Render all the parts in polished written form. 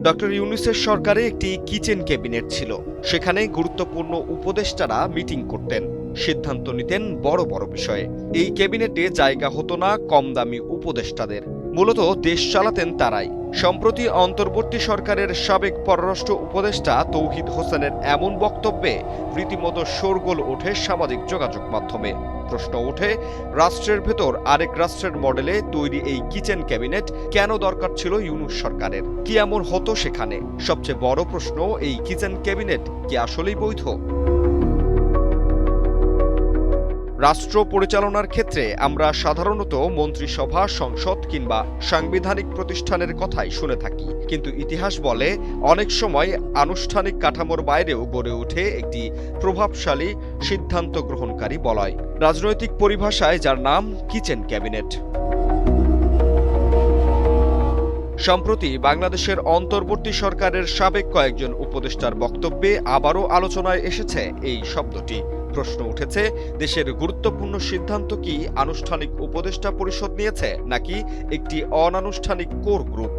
Doctor ইউনূসের সরকারে একটি kitchen cabinet ছিল। সেখানে গুরুত্বপূর্ণ উপদেষ্টারা মিটিং করতেন, সিদ্ধান্ত নিতেন বড় বড় বিষয়ে। এই ক্যাবিনেটে জায়গা হতো না কম দামি উপদেষ্টাদের। মূলত দেশ চালাতেন তারাই। সম্প্রতি অন্তর্বর্তী সরকারের সাবেক পররাষ্ট্র উপদেষ্টা তৌহিদ হোসেনের এমন বক্তব্যে রীতিমতো শোরগোল ওঠে সামাজিক যোগাযোগ মাধ্যমে। প্রশ্ন ওঠে, রাষ্ট্রের ভেতর আরেক রাষ্ট্রের মডেলে তৈরি এই কিচেন ক্যাবিনেট কেন দরকার ছিল ইউনূস সরকারের? কি এমন হতো সেখানে? সবচেয়ে বড় প্রশ্ন, এই কিচেন ক্যাবিনেট কি আসলেই বৈধ? রাষ্ট্র পরিচালনার ক্ষেত্রে আমরা সাধারণত মন্ত্রিসভা, সংসদ কিংবা সাংবিধানিক প্রতিষ্ঠানের কথাই শুনে থাকি, কিন্তু ইতিহাস বলে অনেক সময় আনুষ্ঠানিক কাঠামোর বাইরেও গড়ে ওঠে একটি প্রভাবশালী সিদ্ধান্ত গ্রহণকারী বলয়, রাজনৈতিক পরিভাষায় যার নাম কিচেন ক্যাবিনেট। সম্প্রতি বাংলাদেশের অন্তর্বর্তী সরকারের সাবেক কয়েকজন উপদেষ্টার বক্তব্যে আবারও আলোচনায় এসেছে এই শব্দটি। প্রশ্ন উঠেছে, দেশের গুরুত্বপূর্ণ সিদ্ধান্ত কি আনুষ্ঠানিক উপদেষ্টা পরিষদ নিয়েছে, নাকি একটি অনানুষ্ঠানিক কোর গ্রুপ?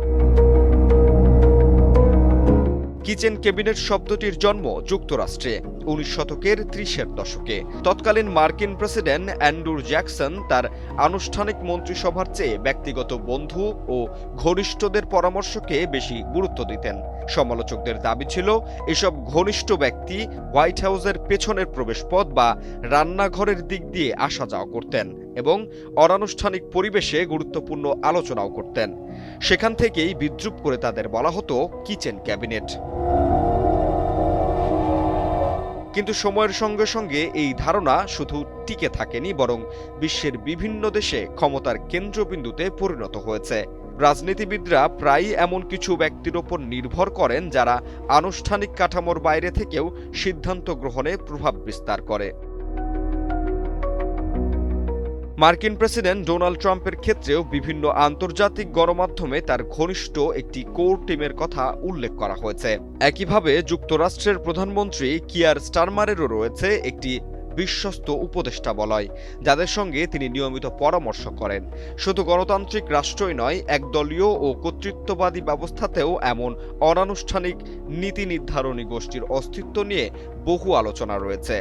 কিচেন ক্যাবিনেট শব্দটির জন্ম যুক্তরাষ্ট্রে ১৯ শতকের ৩০-এর দশকে। তৎকালীন মার্কিন প্রেসিডেন্ট অ্যান্ড্রু জ্যাকসন তার আনুষ্ঠানিক মন্ত্রিসভার চেয়ে ব্যক্তিগত বন্ধু ও ঘনিষ্ঠদের পরামর্শকে বেশি গুরুত্ব দিতেন। সমালোচকদের দাবি ছিল, এসব ঘনিষ্ঠ ব্যক্তি হোয়াইট হাউসের পেছনের প্রবেশপথ বা রান্নাঘরের দিক দিয়ে আসা যাওয়া করতেন এবং অনানুষ্ঠানিক পরিবেশে গুরুত্বপূর্ণ আলোচনাও করতেন। সেখান থেকেই বিদ্রূপ করে তাদের বলা হতো কিচেন ক্যাবিনেট। কিন্তু সময়ের সঙ্গে সঙ্গে এই ধারণা শুধু টিকে থাকেনি, বরং বিশ্বের বিভিন্ন দেশে ক্ষমতার কেন্দ্রবিন্দুতে পরিণত হয়েছে। রাজনীতিবিদরা প্রায়ই এমন কিছু ব্যক্তির ওপর নির্ভর করেন যারা আনুষ্ঠানিক কাঠামোর বাইরে থেকেও সিদ্ধান্ত গ্রহণে প্রভাব বিস্তার করে। মার্কিন প্রেসিডেন্ট ডোনাল্ড ট্রাম্পের ক্ষেত্রেও বিভিন্ন আন্তর্জাতিক গণমাধ্যমে তার ঘনিষ্ঠ একটি কোর টিমের কথা উল্লেখ করা হয়েছে। একইভাবে যুক্তরাষ্ট্রের প্রধানমন্ত্রী কিয়ার স্টারমারেরও রয়েছে একটি বিশ্বস্ত উপদেষ্টা বলয়, যাদের সঙ্গে তিনি নিয়মিত পরামর্শ করেন। শুধু গণতান্ত্রিক রাষ্ট্রই নয়, একদলীয় ও কর্তৃত্ববাদী ব্যবস্থাতেও এমন অনানুষ্ঠানিক নীতি নির্ধারণী গোষ্ঠীর অস্তিত্ব নিয়ে বহু আলোচনা রয়েছে।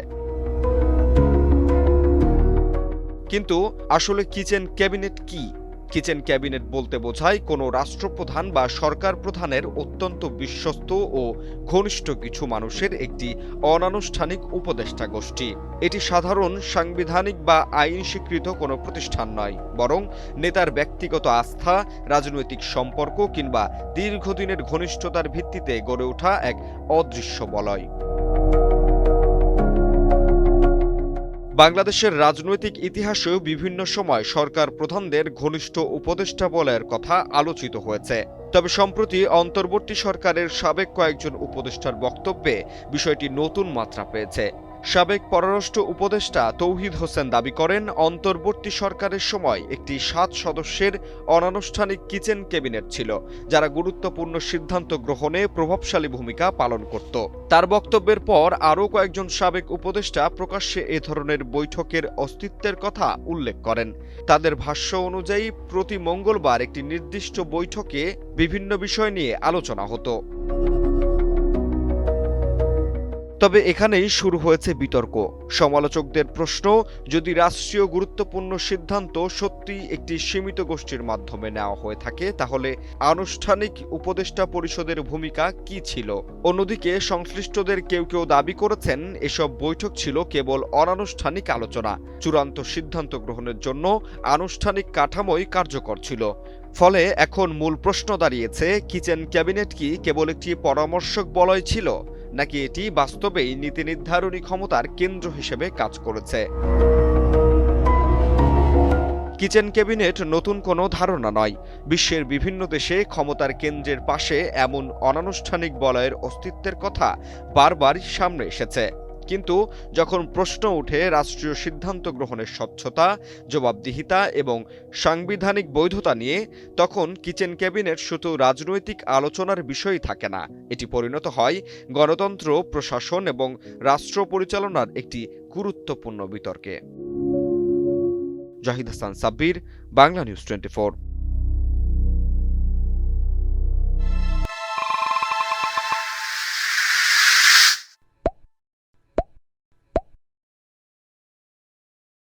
কিন্তু আসলে কিচেন ক্যাবিনেট কি? কিচেন ক্যাবিনেট বলতে বোঝায় কোনো রাষ্ট্রপ্রধান বা সরকার প্রধানের অত্যন্ত বিশ্বস্ত ও ঘনিষ্ঠ কিছু মানুষের একটি অনানুষ্ঠানিক উপদেষ্টা গোষ্ঠী। এটি সাধারণ সাংবিধানিক বা আইন স্বীকৃত কোনো প্রতিষ্ঠান নয়, বরং নেতার ব্যক্তিগত আস্থা, রাজনৈতিক সম্পর্ক কিংবা দীর্ঘদিনের ঘনিষ্ঠতার ভিত্তিতে গড়ে ওঠা এক অদৃশ্য বলয়। বাংলাদেশের রাজনৈতিক ইতিহাসেও বিভিন্ন সময় সরকার প্রধানদের ঘনিষ্ঠ উপদেষ্টা বলয়ের কথা আলোচিত হয়েছে। তবে সম্প্রতি অন্তর্বর্তী সরকারের সাবেক কয়েকজন উপদেষ্টার বক্তব্যে বিষয়টি নতুন মাত্রা পেয়েছে। সাবেক পররাষ্ট্র উপদেষ্টা তৌহিদ হোসেন দাবি করেন, অন্তর্বর্তী সরকারের সময় একটি ৭ সদস্যের অনানুষ্ঠানিক কিচেন ক্যাবিনেট ছিল, যারা গুরুত্বপূর্ণ সিদ্ধান্ত গ্রহণে প্রভাবশালী ভূমিকা পালন করত। তার বক্তব্যের পর আরও কয়েকজন সাবেক উপদেষ্টা প্রকাশ্যে এ ধরনের বৈঠকের অস্তিত্বের কথা উল্লেখ করেন। তাদের ভাষ্য অনুযায়ী প্রতি মঙ্গলবার একটি নির্দিষ্ট বৈঠকে বিভিন্ন বিষয় নিয়ে আলোচনা হতো। তবে এখানেই শুরু হয়েছে বিতর্ক। সমালোচকদের প্রশ্ন, যদি রাষ্ট্রীয় গুরুত্বপূর্ণ সিদ্ধান্ত সত্যি একটি সীমিত গোষ্ঠীর মাধ্যমে নেওয়া হয়ে থাকে, তাহলে আনুষ্ঠানিক উপদেষ্টা পরিষদের ভূমিকা কি ছিল? অন্যদিকে সংশ্লিষ্টদের কেউ কেউ দাবি করেছেন, এসব বৈঠক ছিল কেবল অনানুষ্ঠানিক আলোচনা। চূড়ান্ত সিদ্ধান্ত গ্রহণের জন্য আনুষ্ঠানিক কাঠামোই কার্যকর ছিল। ফলে এখন মূল প্রশ্ন দাঁড়িয়েছে, কিচেন ক্যাবিনেট কি কেবল একটি পরামর্শক বলয় ছিল, নাকি এটি বাস্তবেই নীতি নির্ধারণী ক্ষমতার কেন্দ্র হিসেবে কাজ করেছে? কিচেন ক্যাবিনেট নতুন কোনো ধারণা নয়। বিশ্বের বিভিন্ন দেশে ক্ষমতার কেন্দ্রের পাশে এমন অনানুষ্ঠানিক বলয়ের অস্তিত্বের কথা বারবার সামনে এসেছে। কিন্তু যখন প্রশ্ন ওঠে রাষ্ট্রীয় সিদ্ধান্ত গ্রহণের স্বচ্ছতা, জবাবদিহিতা এবং সাংবিধানিক বৈধতা নিয়ে, তখন কিচেন ক্যাবিনেট শুধু রাজনৈতিক আলোচনার বিষয়ই থাকে না, এটি পরিণত হয় গণতন্ত্র, প্রশাসন এবং রাষ্ট্র পরিচালনার একটি গুরুত্বপূর্ণ বিতর্কে। জাহিদ হাসান সাব্বির, বাংলা নিউজ 24।